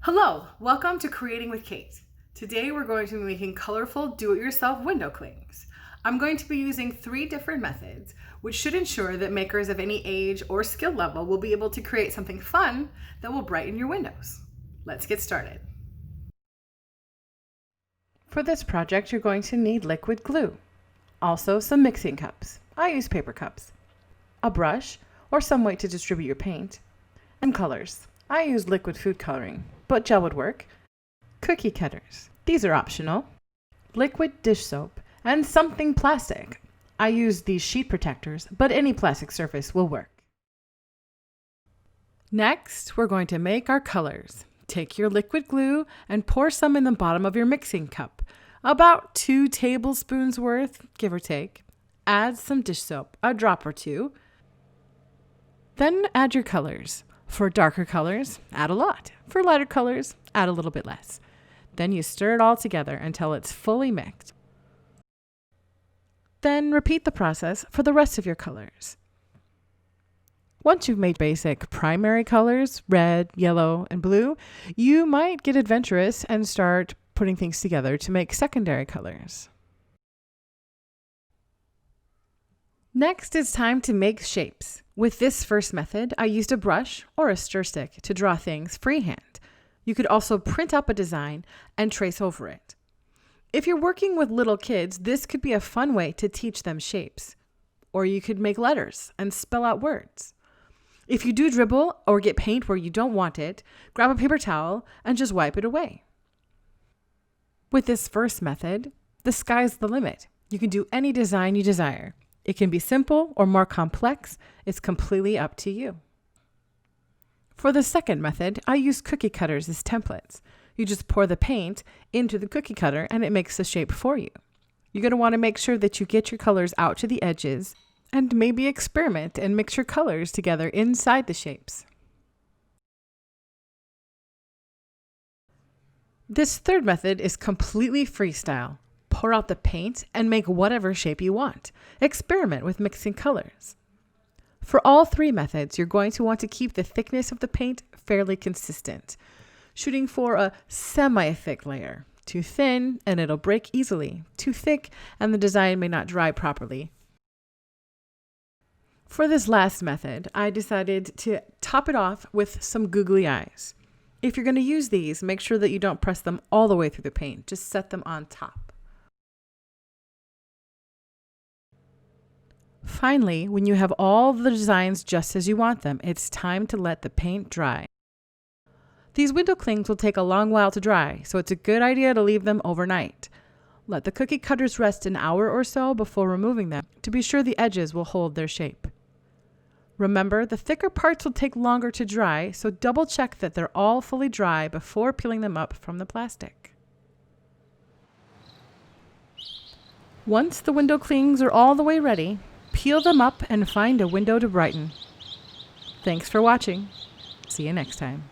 Hello, welcome to Creating with Kate. Today we're going to be making colorful do-it-yourself window clings. I'm going to be using 3 different methods, which should ensure that makers of any age or skill level will be able to create something fun that will brighten your windows. Let's get started. For this project, you're going to need liquid glue, also some mixing cups. I use paper cups, a brush or some way to distribute your paint, and colors. I use liquid food coloring, but gel would work. Cookie cutters. These are optional. Liquid dish soap and something plastic. I use these sheet protectors, but any plastic surface will work. Next, we're going to make our colors. Take your liquid glue and pour some in the bottom of your mixing cup, about 2 tablespoons worth, give or take. Add some dish soap, a drop or 2. Then add your colors. For darker colors, add a lot. For lighter colors, add a little bit less. Then you stir it all together until it's fully mixed. Then repeat the process for the rest of your colors. Once you've made basic primary colors, red, yellow, and blue, you might get adventurous and start putting things together to make secondary colors. Next, it's time to make shapes. With this first method, I used a brush or a stir stick to draw things freehand. You could also print up a design and trace over it. If you're working with little kids, this could be a fun way to teach them shapes. Or you could make letters and spell out words. If you do dribble or get paint where you don't want it, grab a paper towel and just wipe it away. With this first method, the sky's the limit. You can do any design you desire. It can be simple or more complex. It's completely up to you. For the second method, I use cookie cutters as templates. You just pour the paint into the cookie cutter and it makes the shape for you. You're going to want to make sure that you get your colors out to the edges and maybe experiment and mix your colors together inside the shapes. This third method is completely freestyle. Pour out the paint and make whatever shape you want. Experiment with mixing colors. For all 3 methods, you're going to want to keep the thickness of the paint fairly consistent, shooting for a semi-thick layer. Too thin and it'll break easily. Too thick and the design may not dry properly. For this last method, I decided to top it off with some googly eyes. If you're going to use these, make sure that you don't press them all the way through the paint. Just set them on top. Finally, when you have all the designs just as you want them, it's time to let the paint dry. These window clings will take a long while to dry, so it's a good idea to leave them overnight. Let the cookie cutters rest an hour or so before removing them to be sure the edges will hold their shape. Remember, the thicker parts will take longer to dry, so double check that they're all fully dry before peeling them up from the plastic. Once the window clings are all the way ready, peel them up and find a window to brighten. Thanks for watching. See you next time.